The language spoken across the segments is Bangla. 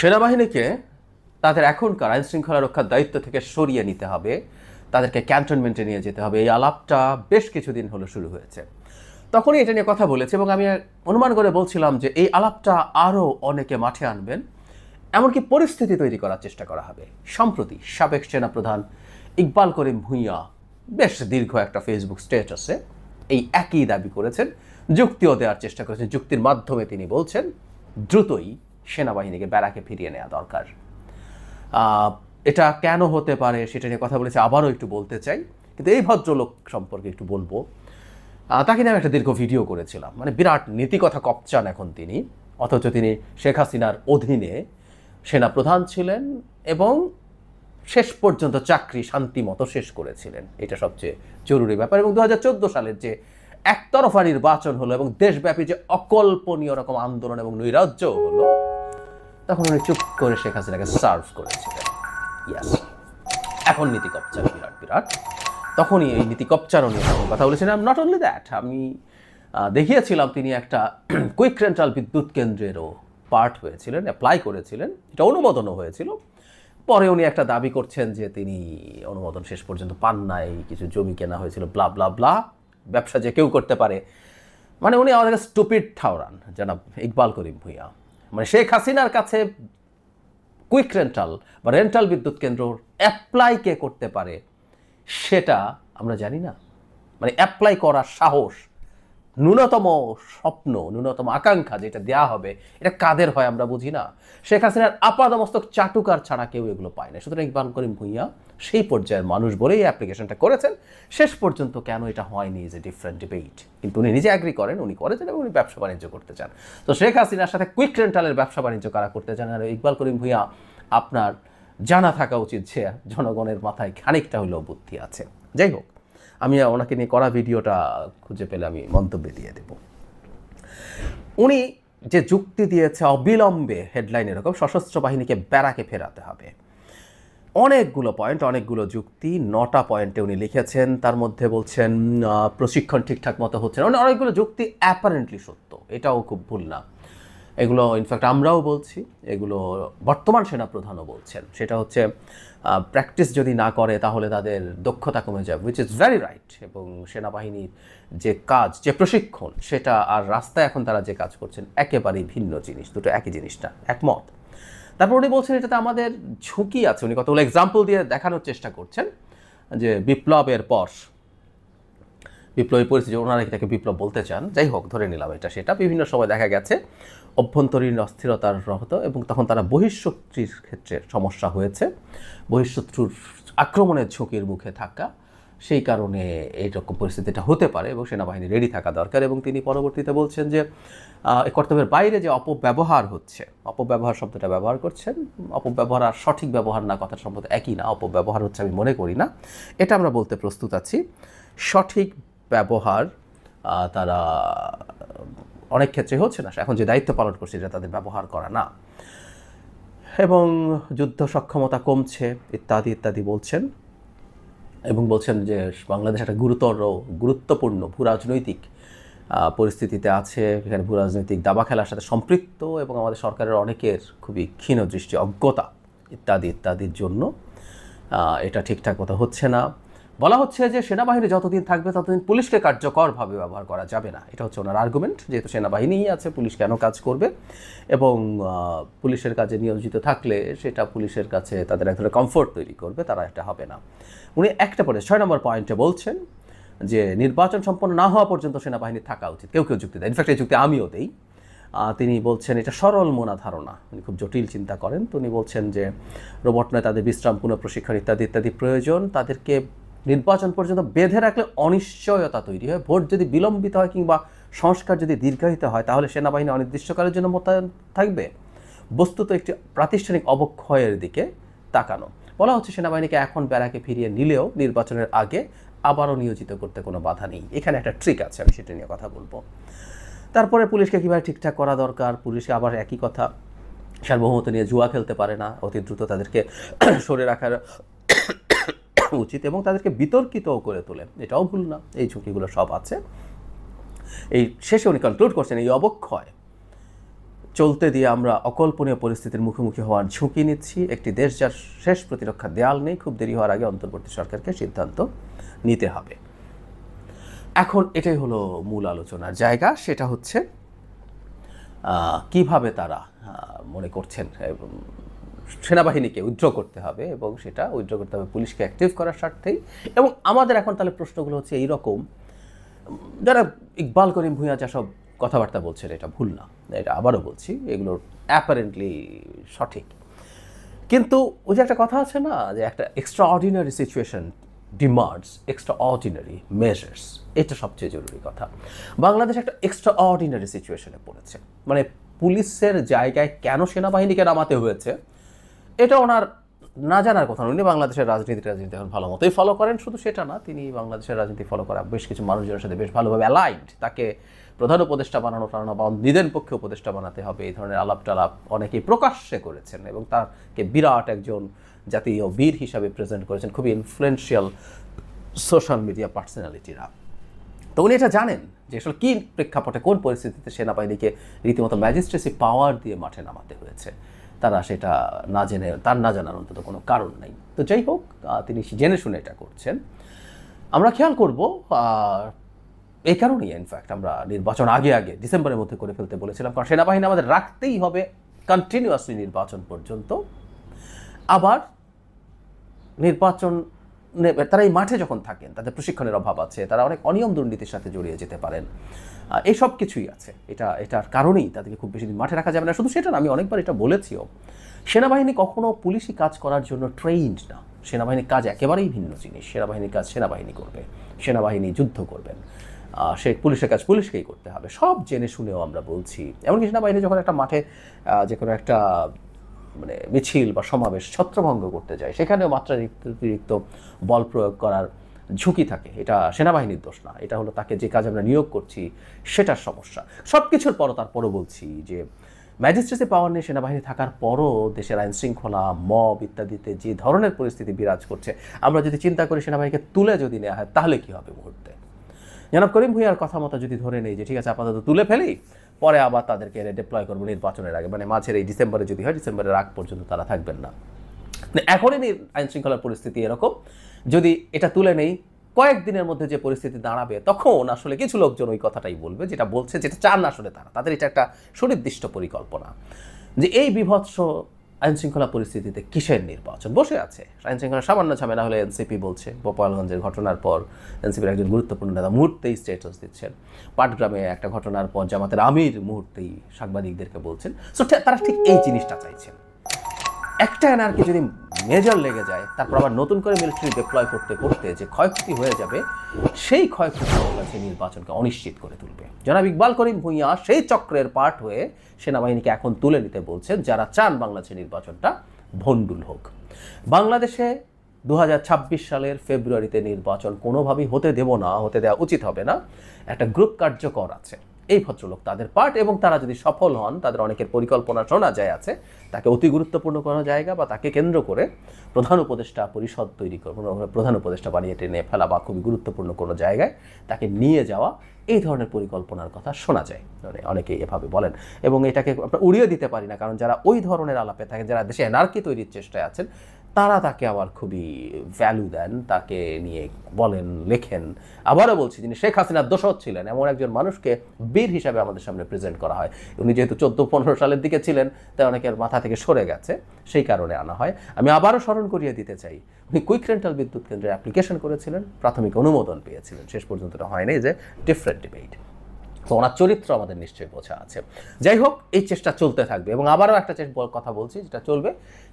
সেনাবাহিনীকে তাদের এখনকার আইন শৃঙ্খলা রক্ষার দায়িত্ব থেকে সরিয়ে নিতে হবে, তাদেরকে ক্যান্টনমেন্টে নিয়ে যেতে হবে। এই আলাপটা বেশ কিছুদিন হলো শুরু হয়েছে। তখনই এটা নিয়ে কথা বলেছে এবং আমি অনুমান করে বলছিলাম যে এই আলাপটা আরও অনেকে মাঠে আনবেন, এমনকি পরিস্থিতি তৈরি করার চেষ্টা করা হবে। সম্প্রতি সাবেক সেনাপ্রধান ইকবাল করিম ভূঁইয়া বেশ দীর্ঘ একটা ফেসবুক স্ট্যাটাসে এই একই দাবি করেছেন, যুক্তিও দেওয়ার চেষ্টা করেছেন। যুক্তির মাধ্যমে তিনি বলছেন দ্রুতই সেনাবাহিনীকে ব্যারাকে ফিরিয়ে নেওয়া দরকার। এটা কেন হতে পারে সেটা নিয়ে কথা বলেছে, আবারও একটু বলতে চাই, কিন্তু এই ভদ্রলোক সম্পর্কে একটু বলবো। তাকে নিয়ে আমি একটা দীর্ঘ ভিডিও করেছিলাম। মানে বিরাট নীতিকথা কপচান এখন তিনি, অথচ তিনি শেখ হাসিনার অধীনে সেনাপ্রধান ছিলেন এবং শেষ পর্যন্ত চাকরি শান্তি মতো শেষ করেছিলেন। এটা সবচেয়ে জরুরি ব্যাপার। এবং 2014 সালের যে একতরফা নির্বাচন হলো এবং দেশব্যাপী যে অকল্পনীয় রকম আন্দোলন এবং নৈরাজ্য হলো, তখন উনি চুপ করে শেখ হাসিনাকে সার্ভ করেছিলেন। ইয়াস, এখন নীতি কপচার বিরাট বিরাট। তখনই এই নীতি কপচারও নিয়ে কথা বলেছিলাম। নট অনলি দ্যাট, আমি দেখিয়েছিলাম তিনি একটা কুইক রেন্টাল বিদ্যুৎ কেন্দ্রেরও পার্ট হয়েছিলেন, অ্যাপ্লাই করেছিলেন, এটা অনুমোদনও হয়েছিল। পরে উনি একটা দাবি করছেন যে তিনি অনুমোদন শেষ পর্যন্ত পান নাই, কিছু জমি কেনা হয়েছিল, ব্লা ব্লা ব্লা। ব্যবসা যে কেউ করতে পারে, মানে উনি আমাদেরকে স্টুপিড ঠাওরান জনাব ইকবাল করিম ভূঁইয়া। মানে শেখ হাসিনার কাছে কুইক রেন্টাল বা রেন্টাল বিদ্যুৎ কেন্দ্র অ্যাপ্লাই কে করতে পারে সেটা আমরা জানি না। মানে অ্যাপ্লাই করার সাহস, ন্যূনতম স্বপ্ন, ন্যূনতম আকাঙ্ক্ষা যেটা দেওয়া হবে, এটা কাদের হয় আমরা বুঝি না। শেখ হাসিনার আপাদমস্তক চাটুকার ছাড়া কেউ এগুলো পায় না। সুতরাং ইকবাল করিম ভূঁইয়া সেই পর্যায়ের মানুষ বলেই অ্যাপ্লিকেশনটা করেছেন। শেষ পর্যন্ত কেন এটা হয়নি ইজ এ ডিফারেন্ট ডিবেট, কিন্তু উনি নিজে অ্যাগ্রি করেন, উনি করেছেন এবং উনি ব্যবসা বাণিজ্য করতে চান। তো শেখ হাসিনার সাথে কুইক রেন্টালের ব্যবসা বাণিজ্য কারা করতে চান? আর ইকবাল করিম ভূঁইয়া, আপনার জানা থাকা উচিত যে জনগণের মাথায় খানিকটা হলেও বুদ্ধি আছে। যাই হোক, আমি ওনাকে নিয়ে করা ভিডিওটা খুঁজে পেলে আমি মন্তব্য দিয়ে দেব। উনি যে যুক্তি দিয়েছে অবিলম্বে হেডলাইন এরকম সশস্ত্র বাহিনীকে ব্যারাকে ফেরাতে হবে, অনেকগুলো পয়েন্ট, অনেকগুলো যুক্তি, 9টা পয়েন্টে উনি লিখেছেন। তার মধ্যে বলছেন প্রশিক্ষণ ঠিকঠাক মতো হচ্ছে না। অনেকগুলো যুক্তি অ্যাপারেন্টলি সত্য, এটাও খুব ভুল না। এগুলো ইনফ্যাক্ট আমরাও বলছি, এগুলো বর্তমান সেনাপ্রধানও বলছেন। সেটা হচ্ছে প্র্যাকটিস যদি না করে তাহলে তাদের দক্ষতা কমে যাবে, উইচ ইজ ভেরি রাইট। এবং সেনাবাহিনীর যে কাজ, যে প্রশিক্ষণ, সেটা আর রাস্তায় এখন তারা যে কাজ করছেন একেবারেই ভিন্ন জিনিস, দুটো একই জিনিস না, একমত। তারপর উনি বলছেন এটাতে আমাদের ঝুঁকি আছে। উনি কতগুলো এক্সাম্পল দিয়ে দেখানোর চেষ্টা করছেন যে বিপ্লবের পর, বিপ্লবী পরিস্থিতি, ওনারা এটাকে বিপ্লব বলতে চান, যাই হোক ধরে নিলাম এটা সেটা, বিভিন্ন সময় দেখা গেছে অভ্যন্তরীণ অস্থিরতার রহত এবং তখন তারা বহিঃশক্তির ক্ষেত্রে সমস্যা হয়েছে, বহিঃশত্রুর আক্রমণের ঝুঁকির মুখে থাকা, সেই কারণে এইরকম পরিস্থিতিটা হতে পারে এবং সেনাবাহিনী রেডি থাকা দরকার। এবং তিনি পরবর্তীতে বলছেন যে এই কর্তব্যের বাইরে যে অপব্যবহার হচ্ছে, অপব্যবহার শব্দটা ব্যবহার করছেন, অপব্যবহার আর সঠিক ব্যবহার না কথার সম্ভবত একই না। অপব্যবহার হচ্ছে আমি মনে করি না, এটা আমরা বলতে প্রস্তুত আছি। সঠিক ব্যবহার তারা অনেক ক্ষেত্রে হচ্ছে না, এখন যে দায়িত্ব পালন করছে এটা তাদের ব্যবহার করা না, এবং যুদ্ধ সক্ষমতা কমছে ইত্যাদি ইত্যাদি বলছেন। এবং বলছেন যে বাংলাদেশ একটা গুরুত্বপূর্ণ ভূরাজনৈতিক পরিস্থিতিতে আছে, এখানে ভূরাজনৈতিক দাবা খেলার সাথে সম্পৃক্ত এবং আমাদের সরকারের অনেকের খুবই ক্ষীণ দৃষ্টি, অজ্ঞতা ইত্যাদি ইত্যাদির জন্য এটা ঠিকঠাক মতো হচ্ছে না। বলা হচ্ছে যে সেনাবাহিনী যতদিন থাকবে ততদিন পুলিশকে কার্যকরভাবে ব্যবহার করা যাবে না, এটা হচ্ছে ওনার আর্গুমেন্ট। যেহেতু সেনাবাহিনীই আছে, পুলিশ কেন কাজ করবে? এবং পুলিশের কাজে নিয়োজিত থাকলে সেটা পুলিশের কাছে তাদের এক ধরনের কমফোর্ট তৈরি করবে, তারা এটা হবে না। উনি একটা পরে 6 নম্বর পয়েন্টে বলছেন যে নির্বাচন সম্পন্ন না হওয়া পর্যন্ত সেনাবাহিনী থাকা উচিত। কেউ কেউ যুক্তি দেয়, ইনফ্যাক্ট এই যুক্তি আমিও দেই। তিনি বলছেন এটা সরল মনা ধারণা, উনি খুব জটিল চিন্তা করেন। তো উনি বলছেন যে রোবট নয়, তাদের বিশ্রাম, পুনঃপ্রশিক্ষণ ইত্যাদি ইত্যাদি প্রয়োজন। তাদেরকে নির্বাচন পর্যন্ত বেঁধে রাখলে অনিশ্চয়তা তৈরি হয়। ভোট যদি বিলম্বিত হয় কিংবা সংস্কার যদি দীর্ঘায়িত হয় তাহলে সেনাবাহিনী অনির্দিষ্টকালের জন্য মোতায়েন থাকবে। বস্তুত একটি প্রাতিষ্ঠানিক অবক্ষয়ের দিকে তাকানো। বলা হচ্ছে সেনাবাহিনীকে এখন ব্যারাকে ফিরিয়ে নিলেও নির্বাচনের আগে আবারও নিয়োজিত করতে কোনো বাধা নেই। এখানে একটা ট্রিক আছে, আমি সেটা নিয়ে কথা বলবো। তারপরে পুলিশকে কীভাবে ঠিকঠাক করা দরকার, পুলিশকে আবার একই কথা, সার্বভৌমত্ব নিয়ে জুয়া খেলতে পারে না, অতি দ্রুত তাদেরকে সরে রাখার উচিত এবং তাদেরকে বিতর্কিতও করে তোলে, এটাও ভুল না। এই ঝুঁকিগুলো সব আছে। এই শেষে উনি কনক্লুড করছেন এই অবক্ষয় চলতে দিয়ে আমরা অকল্পনীয় পরিস্থিতির মুখোমুখি হওয়ার ঝুঁকি নিচ্ছি। একটি দেশ যার শেষ প্রতিরক্ষা দেয়াল নেই, খুব দেরি হওয়ার আগে অন্তর্বর্তী সরকারকে সিদ্ধান্ত নিতে হবে। এখন এটাই হলো মূল আলোচনার জায়গা, সেটা হচ্ছে কিভাবে তারা মনে করছেন সেনাবাহিনীকে উইথড্র করতে হবে, এবং সেটা উইথড্র করতে হবে পুলিশকে অ্যাক্টিভ করার স্বার্থেই। এবং আমাদের এখন তাহলে প্রশ্নগুলো হচ্ছে এইরকম, যারা ইকবাল করিম ভূঁইয়া যেসব কথাবার্তা বলছেন এটা ভুল না, এটা আবারও বলছি, এগুলো অ্যাপারেন্টলি সঠিক, কিন্তু ওই যে একটা কথা আছে না, যে একটা extra ordinary situation demands extra ordinary measures, এটা সবচেয়ে জরুরি কথা। বাংলাদেশ একটা এক্সট্রা অর্ডিনারি সিচুয়েশনে পড়েছে, মানে পুলিশের জায়গায় কেন সেনাবাহিনীকে নামাতে হয়েছে এটা ওনার না জানার কথা। উনি বাংলাদেশের রাজনীতি এখন ভালো মতোই ফলো করেন, শুধু সেটা না, তিনি বাংলাদেশের রাজনীতি ফলো করা বেশ কিছু মানুষজনের সাথে বেশ ভালোভাবে অ্যালাইন্ড। তাকে প্রধান উপদেষ্টা বানানো টানানো বা নিদেন পক্ষে উপদেষ্টা বানাতে হবে, এই ধরনের আলাপ টালাপ অনেকেই প্রকাশ্যে করেছেন এবং তাকে বিরাট একজন জাতীয় বীর হিসাবে প্রেজেন্ট করেছেন খুবই ইনফ্লুয়েন্সিয়াল সোশ্যাল মিডিয়া পার্সোনালিটিরা। তো উনি এটা জানেন যে আসলে কী প্রেক্ষাপটে কোন পরিস্থিতিতে সেনাবাহিনীকে রীতিমতো ম্যাজিস্ট্রেসি পাওয়ার দিয়ে মাঠে নামাতে হয়েছে। তারা সেটা না জেনে, তার না জানার অন্তত কোনো কারণ নেই। তো যাই হোক, তিনি জেনে শুনে এটা করছেন। আমরা খেয়াল করব, এই কারণেই ইনফ্যাক্ট আমরা নির্বাচন আগে ডিসেম্বরের মধ্যে করে ফেলতে বলেছিলাম, কারণ সেনাবাহিনী আমাদের রাখতেই হবে কন্টিনিউয়াসলি নির্বাচন পর্যন্ত। আবার নির্বাচন তারা এই মাঠে যখন থাকেন তাদের প্রশিক্ষণের অভাব আছে, তারা অনেক অনিয়ম দুর্নীতির সাথে জড়িয়ে যেতে পারেন, এই সব কিছুই আছে। এটার কারণেই তাদেরকে খুব বেশি দিন মাঠে রাখা যাবে না। শুধু সেটা না, আমি অনেকবার এটা বলেছিও, সেনাবাহিনী কখনো পুলিশি কাজ করার জন্য ট্রেইনড না। সেনাবাহিনীর কাজ একেবারেই ভিন্ন জিনিস। সেনাবাহিনীর কাজ সেনাবাহিনী করবে, সেনাবাহিনী যুদ্ধ করবেন, সে পুলিশের কাজ পুলিশকেই করতে হবে, সব জেনে শুনেও আমরা বলছি। এমনকি সেনাবাহিনী যখন একটা মাঠে যে কোনো একটা মানে মিছিল বা সমাবেশ ছত্রভঙ্গ করতে যায়, সেখানেও মাত্রাতিরিক্ত বল প্রয়োগ করার ঝুঁকি থাকে। এটা সেনাবাহিনীর দোষ না, এটা হলো তাকে যে কাজ আমরা নিয়োগ করছি সেটার সমস্যা। সব কিছুর পরও তারপরও বলছি যে ম্যাজিস্ট্রেসি পাওয়ার নিয়ে সেনাবাহিনী থাকার পরও দেশের আইন শৃঙ্খলা, মব ইত্যাদিতে যে ধরনের পরিস্থিতি বিরাজ করছে, আমরা যদি চিন্তা করি সেনাবাহিনীকে তুলে যদি নেওয়া হয় তাহলে কী হবে মুহূর্তে। জনাব করিম ভূঁইয়ার কথা মতো যদি ধরে নেই যে ঠিক আছে আপাতত তুলে ফেলি, পরে আবার তাদেরকে ডিপ্লয় করবো নির্বাচনের আগে, মানে মাঝের এই ডিসেম্বরে যদি হয়, ডিসেম্বরের আগ পর্যন্ত তারা থাকবেন না। এখনই আইন শৃঙ্খলার পরিস্থিতি এরকম, যদি এটা তুলে নেই কয়েকদিনের মধ্যে যে পরিস্থিতি দাঁড়াবে, তখন আসলে কিছু লোকজন ওই কথাটাই বলবে, যেটা বলছে, যেটা চান না আসলে তাদের এটা একটা সুনির্দিষ্ট পরিকল্পনা, যে এই বিভৎস আইনশৃঙ্খলা পরিস্থিতিতে কিসের নির্বাচন, বসে আছে আইন শৃঙ্খলা সামান্য ঝামেলা হলে এনসিপি বলছে, গোপালগঞ্জের ঘটনার পর এনসিপির একজন গুরুত্বপূর্ণ নেতা মুহূর্তেই স্ট্যাটাস দিচ্ছেন, পাটগ্রামে একটা ঘটনার পর জামাতের আমির মুহূর্তেই সাংবাদিকদেরকে বলছেন। সো তারা ঠিক এই জিনিসটা চাইছেন। একটা এনআরকে যদি মেজর লেগে যায়, তারপর আবার নতুন করে মিলিটারি ডিপ্লয় করতে করতে যে ক্ষয়ক্ষতি হয়ে যাবে, সেই ক্ষয়ক্ষতি কাছে নির্বাচনকে অনিশ্চিত করে তুলবে। জনাব ইকবাল করিম ভূঁইয়া সেই চক্রের পার্ট হয়ে সেনাবাহিনীকে এখন তুলে নিতে বলছেন, যারা চান বাংলাদেশের নির্বাচনটা ভণ্ডুল হোক। বাংলাদেশে 2026 সালের ফেব্রুয়ারিতে নির্বাচন কোনোভাবেই হতে দেব না, হতে দেওয়া উচিত হবে না। একটা গ্রুপ কার্যকর আছে, এই ভদ্রলোক তাদের পার্ট, এবং তারা যদি সফল হন, তাদের অনেকের পরিকল্পনা শোনা যায় আছে, তাকে অতি গুরুত্বপূর্ণ কোনো জায়গা বা তাকে কেন্দ্র করে প্রধান উপদেষ্টা পরিষদ তৈরি করবো, প্রধান উপদেষ্টা বানিয়ে টেনে ফেলা বা খুবই গুরুত্বপূর্ণ কোনো জায়গায় তাকে নিয়ে যাওয়া, এই ধরনের পরিকল্পনার কথা শোনা যায়, মানে অনেকেই এভাবে বলেন। এবং এটাকে আমরা উড়িয়ে দিতে পারি না, কারণ যারা ওই ধরনের আলাপে থাকেন, যারা দেশে এনআরকি তৈরির চেষ্টায় আছেন, তারা তাকে আবার খুবই ভ্যালু দেন, তাকে নিয়ে বলেন, লেখেন। আবারও বলছি, যিনি শেখ হাসিনার দোসর ছিলেন, এমন একজন মানুষকে বীর হিসাবে আমাদের সামনে প্রেজেন্ট করা হয়। উনি যেহেতু 14-15 সালের দিকে ছিলেন, তাই অনেকের মাথা থেকে সরে গেছে, সেই কারণে আনা হয়। আমি আবারও স্মরণ করিয়ে দিতে চাই, উনি কুইক রেন্টাল বিদ্যুৎ কেন্দ্রে অ্যাপ্লিকেশন করেছিলেন, প্রাথমিক অনুমোদন পেয়েছিলেন, শেষ পর্যন্ত এটা হয়নি, যে ডিফারেন্ট ডিবেট। তো ওনার চরিত্র আমাদের নিশ্চয়ই বোঝা আছে। যাই হোক, এই চেষ্টা চলতে থাকবে, এবং আবারও একটা কথা বলছি, যেটা চলবে,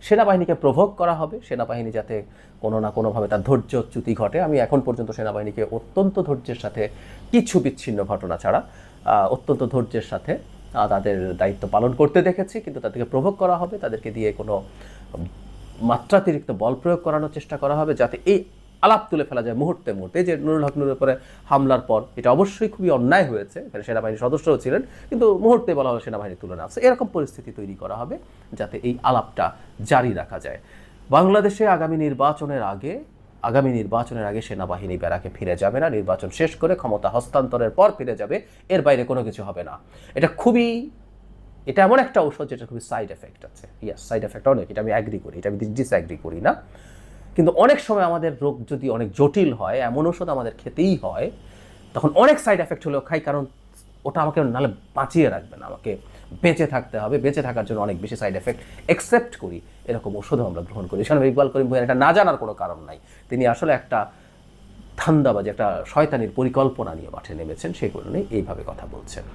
সেনাবাহিনীকে প্রভোগ করা হবে, সেনাবাহিনী যাতে কোনো না কোনোভাবে তার ধৈর্যচ্যুতি ঘটে। আমি এখন পর্যন্ত সেনাবাহিনীকে অত্যন্ত ধৈর্যের সাথে, কিছু বিচ্ছিন্ন ঘটনা ছাড়া অত্যন্ত ধৈর্যের সাথে তাদের দায়িত্ব পালন করতে দেখেছি, কিন্তু তাদেরকে প্রভোগ করা হবে, তাদেরকে দিয়ে কোনো মাত্রাতিরিক্ত বল প্রয়োগ করানোর চেষ্টা করা হবে, যাতে এই আলাপ তুলে ফেলা যায় মুহূর্তে মুহূর্তে। যে নুরুল হক নুরের উপরে হামলার পর এটা অবশ্যই খুবই অন্যায় হয়েছে, এখানে সেনাবাহিনীর সদস্যও ছিলেন, কিন্তু মুহূর্তে বলা হলো সেনাবাহিনী তুলে নেওয়া, এরকম পরিস্থিতি তৈরি করা হবে যাতে এই আলাপটা জারি রাখা যায়। বাংলাদেশে আগামী নির্বাচনের আগে সেনাবাহিনী ব্যারাকে ফিরে যাবে না, নির্বাচন শেষ করে ক্ষমতা হস্তান্তরের পর ফিরে যাবে, এর বাইরে কোনো কিছু হবে না। এটা খুবই এটা এমন একটা ঔষধ যেটা খুবই সাইড এফেক্ট আছে। ইয়াস, সাইড এফেক্ট অনেক, এটা আমি অ্যাগ্রি করি, এটা আমি ডিসঅ্যাগ্রি করি না। কিন্তু অনেক সময় আমাদের রোগ যদি অনেক জটিল হয়, এমন ওষুধ আমাদের খেতেই হয়, তখন অনেক সাইড এফেক্ট হলেও খাই, কারণ ওটা আমাকে নাহলে বাঁচিয়ে রাখবে না, আমাকে বেঁচে থাকতে হবে, বেঁচে থাকার জন্য অনেক বেশি সাইড এফেক্ট অ্যাকসেপ্ট করি, এরকম ওষুধও আমরা গ্রহণ করি। সেখানে ইকবাল করিম ভূঁইয়ার এটা না জানার কোনো কারণ নাই, তিনি আসলে একটা ধান্দাবাজি, একটা শয়তানির পরিকল্পনা নিয়ে মাঠে নেমেছেন, সেই কারণে এইভাবে কথা বলছেন।